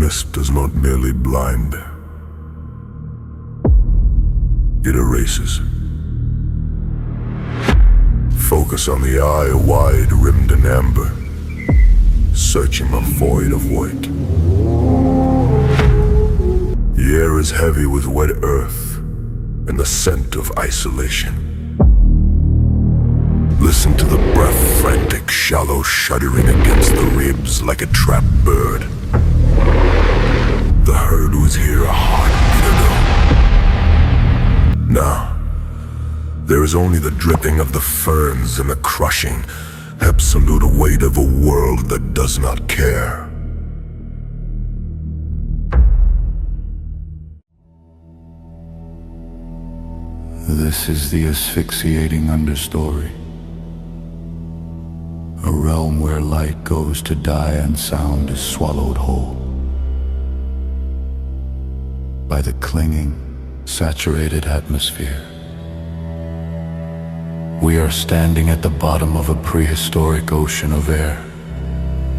darkness does not merely blind. It erases. Focus on the eye wide rimmed in amber, searching a void of white. The air is heavy with wet earth and the scent of isolation. Listen to the breath, frantic, shallow, shuddering against the ribs like a trapped bird. The herd was here a heartbeat ago. Now, there is only the dripping of the ferns and the crushing, absolute weight of a world that does not care. This is the asphyxiating understory. A realm where light goes to die and sound is swallowed whole by the clinging, saturated atmosphere. We are standing at the bottom of a prehistoric ocean of air,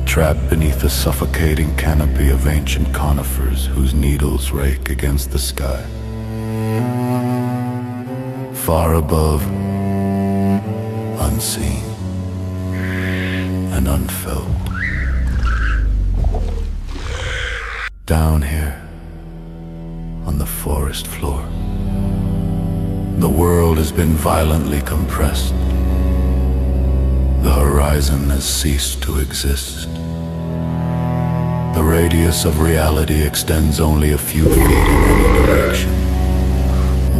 trapped beneath a suffocating canopy of ancient conifers whose needles rake against the sky. Far above, unseen and unfelt. Down here, on the forest floor, the world has been violently compressed. The horizon has ceased to exist. The radius of reality extends only a few feet in any direction,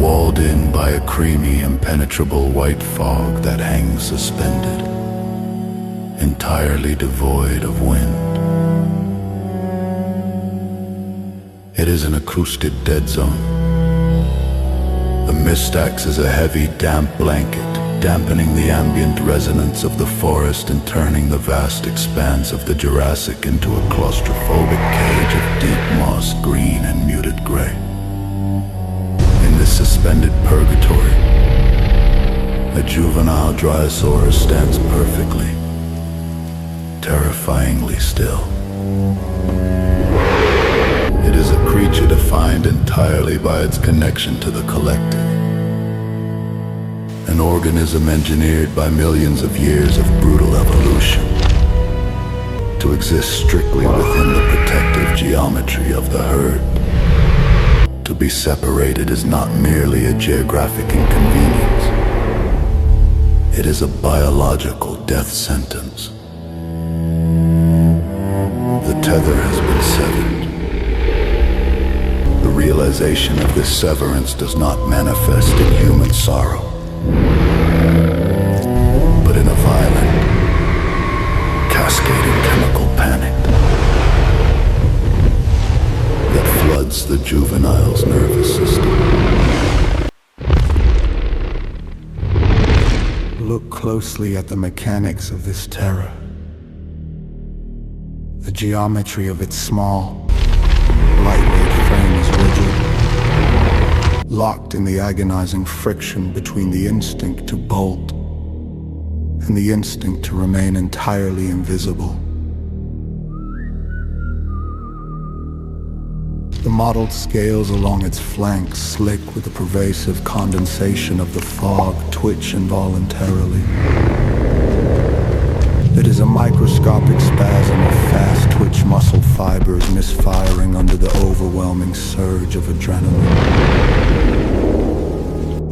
walled in by a creamy, impenetrable white fog that hangs suspended, entirely devoid of wind. It is an acoustic dead zone. The mist acts as a heavy, damp blanket, dampening the ambient resonance of the forest and turning the vast expanse of the Jurassic into a claustrophobic cage of deep moss green and muted gray. In this suspended purgatory, a juvenile Dryosaurus stands perfectly, terrifyingly still. It is a creature defined entirely by its connection to the collective. An organism engineered by millions of years of brutal evolution to exist strictly within the protective geometry of the herd. To be separated is not merely a geographic inconvenience. It is a biological death sentence. The tether has been severed. The realization of this severance does not manifest in human sorrow, but in a violent, cascading chemical panic that floods the juvenile's nervous system. Look closely at the mechanics of this terror. The geometry of its small, lightweight frame is rigid, locked in the agonizing friction between the instinct to bolt and the instinct to remain entirely invisible. The mottled scales along its flanks, slick with the pervasive condensation of the fog, twitch involuntarily. It is a microscopic spasm of fast-twitch muscle fibers misfiring under the overwhelming surge of adrenaline.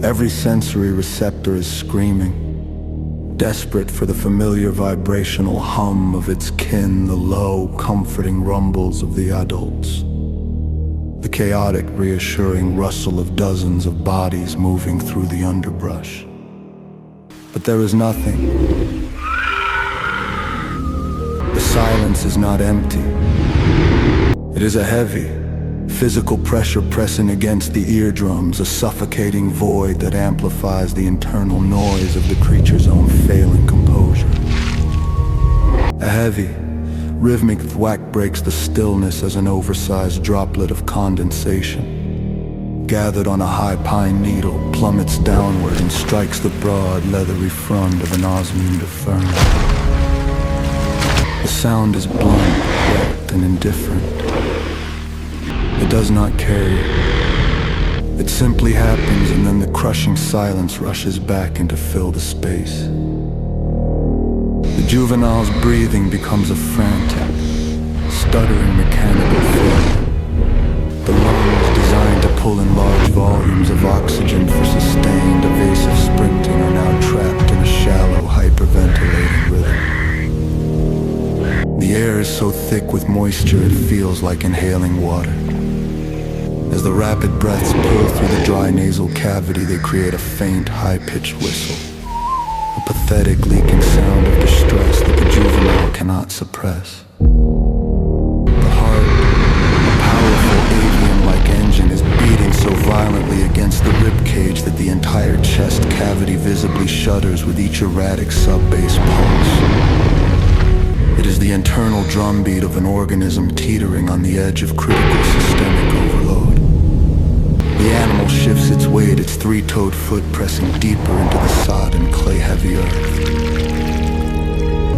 Every sensory receptor is screaming, desperate for the familiar vibrational hum of its kin, the low, comforting rumbles of the adults. The chaotic, reassuring rustle of dozens of bodies moving through the underbrush. But there is nothing. The silence is not empty. It is a heavy, physical pressure pressing against the eardrums, a suffocating void that amplifies the internal noise of the creature's own failing composure. A heavy, rhythmic thwack breaks the stillness as an oversized droplet of condensation, gathered on a high pine needle, plummets downward and strikes the broad, leathery frond of an osmunda fern. The sound is blunt, wet, and indifferent, It does not carry. It simply happens, and then the crushing silence rushes back in to fill the space. The juvenile's breathing becomes a frantic, stuttering mechanical failure. The lungs designed to pull in large volumes of oxygen for sustained evasive sprinting are now trapped in a shallow, hyperventilating rhythm. The air is so thick with moisture it feels like inhaling water. As the rapid breaths pull through the dry nasal cavity, they create a faint, high-pitched whistle. A pathetic leaking sound of distress that the juvenile cannot suppress. The heart, a powerful avian-like engine, is beating so violently against the ribcage that the entire chest cavity visibly shudders with each erratic sub-bass pulse. It is the internal drumbeat of an organism teetering on the edge of critical systemic overload. The animal shifts its weight, its three-toed foot pressing deeper into the sodden, clay-heavy earth.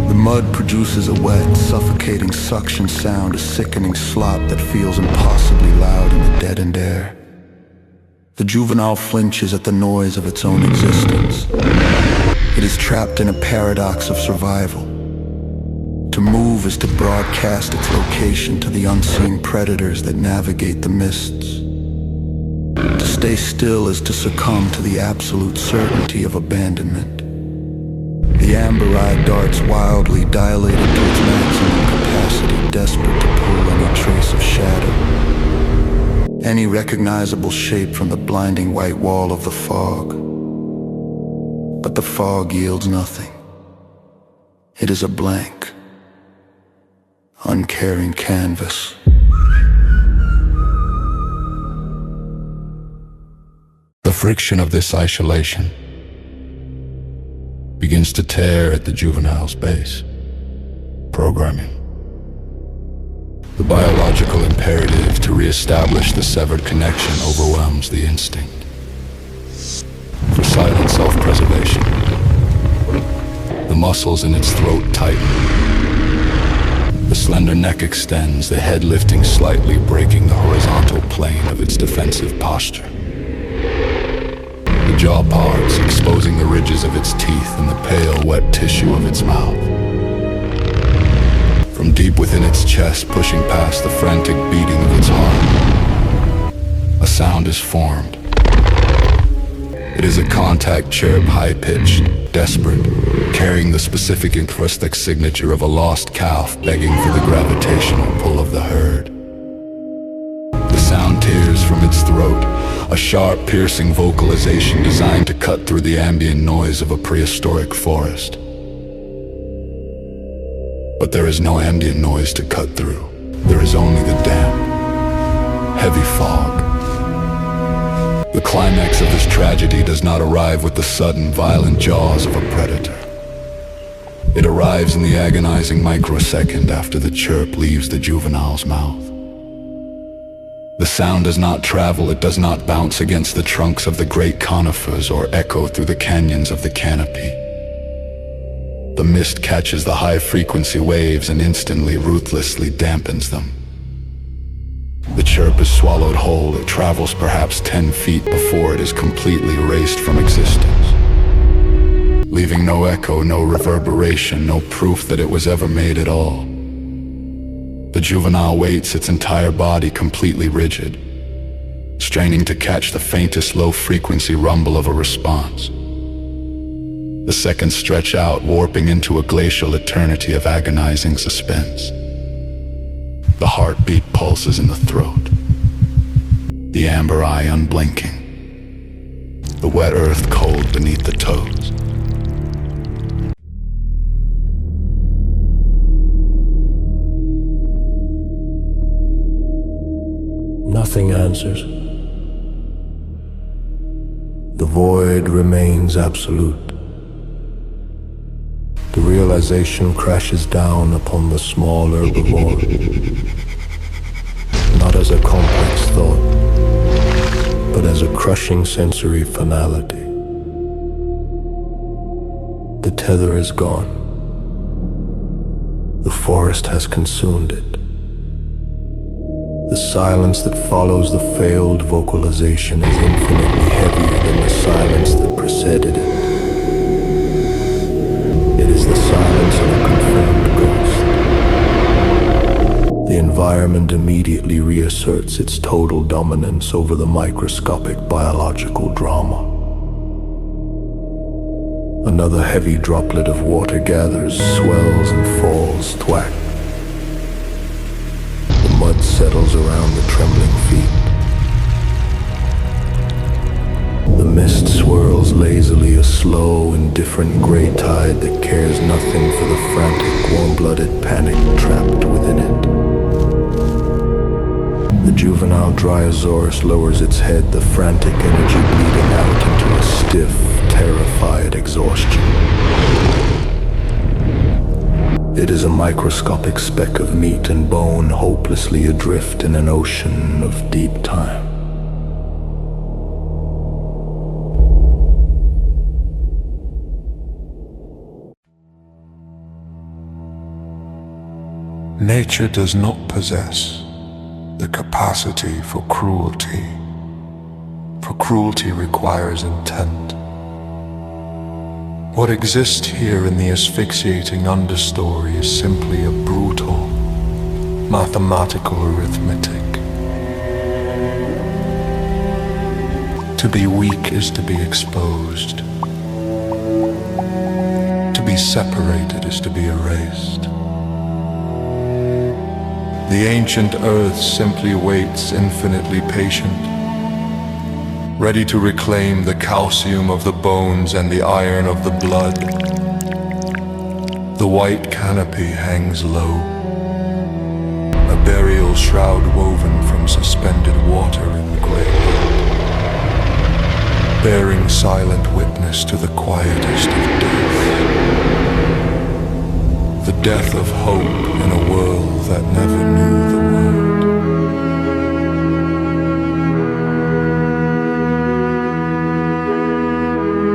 The mud produces a wet, suffocating suction sound, a sickening slop that feels impossibly loud in the deadened air. The juvenile flinches at the noise of its own existence. It is trapped in a paradox of survival. To move is to broadcast its location to the unseen predators that navigate the mists. To stay still is to succumb to the absolute certainty of abandonment. The amber eye darts wildly, dilated to its maximum capacity, desperate to pull any trace of shadow, any recognizable shape from the blinding white wall of the fog. But the fog yields nothing. It is a blank, uncaring canvas. The friction of this isolation begins to tear at the juvenile's base. Programming. The biological imperative to re-establish the severed connection overwhelms the instinct for silent self-preservation. The muscles in its throat tighten. The slender neck extends, the head lifting slightly, breaking the horizontal plane of its defensive posture. The jaw parts, exposing the ridges of its teeth and the pale, wet tissue of its mouth. From deep within its chest, pushing past the frantic beating of its heart, a sound is formed. It is a contact chirp, high-pitched, desperate, carrying the specific incrustic signature of a lost calf begging for the gravitational pull of the herd. The sound tears from its throat, a sharp, piercing vocalization designed to cut through the ambient noise of a prehistoric forest. But there is no ambient noise to cut through. There is only the damp, heavy fog. The climax of this tragedy does not arrive with the sudden, violent jaws of a predator. It arrives in the agonizing microsecond after the chirp leaves the juvenile's mouth. The sound does not travel, it does not bounce against the trunks of the great conifers or echo through the canyons of the canopy. The mist catches the high-frequency waves and instantly, ruthlessly dampens them. The chirp is swallowed whole. It travels perhaps 10 feet before it is completely erased from existence, leaving no echo, no reverberation, no proof that it was ever made at all. The juvenile waits, its entire body completely rigid, straining to catch the faintest low-frequency rumble of a response. The seconds stretch out, warping into a glacial eternity of agonizing suspense. The heartbeat pulses in the throat, the amber eye unblinking, the wet earth cold beneath the toes. Nothing answers. The void remains absolute. The realization crashes down upon the small herbivore, not as a complex thought, but as a crushing sensory finality. The tether is gone. The forest has consumed it. The silence that follows the failed vocalization is infinitely heavier than the silence that preceded it. It is the silence of a confirmed ghost. The environment immediately reasserts its total dominance over the microscopic biological drama. Another heavy droplet of water gathers, swells and falls, thwack. The mud settles around the trembling feet. The mist swirls lazily, a slow, indifferent gray tide that cares nothing for the frantic, warm-blooded panic trapped within it. The juvenile Dryosaurus lowers its head, the frantic energy bleeding out into a stiff, terrified exhaustion. It is a microscopic speck of meat and bone hopelessly adrift in an ocean of deep time. Nature does not possess the capacity for cruelty, for cruelty requires intent. What exists here in the asphyxiating understory is simply a brutal, mathematical arithmetic. To be weak is to be exposed. To be separated is to be erased. The ancient earth simply waits, infinitely patient, ready to reclaim the calcium of the bones and the iron of the blood. The white canopy hangs low, a burial shroud woven from suspended water in the grave, bearing silent witness to the quietest of death. The death of hope in a world that never knew.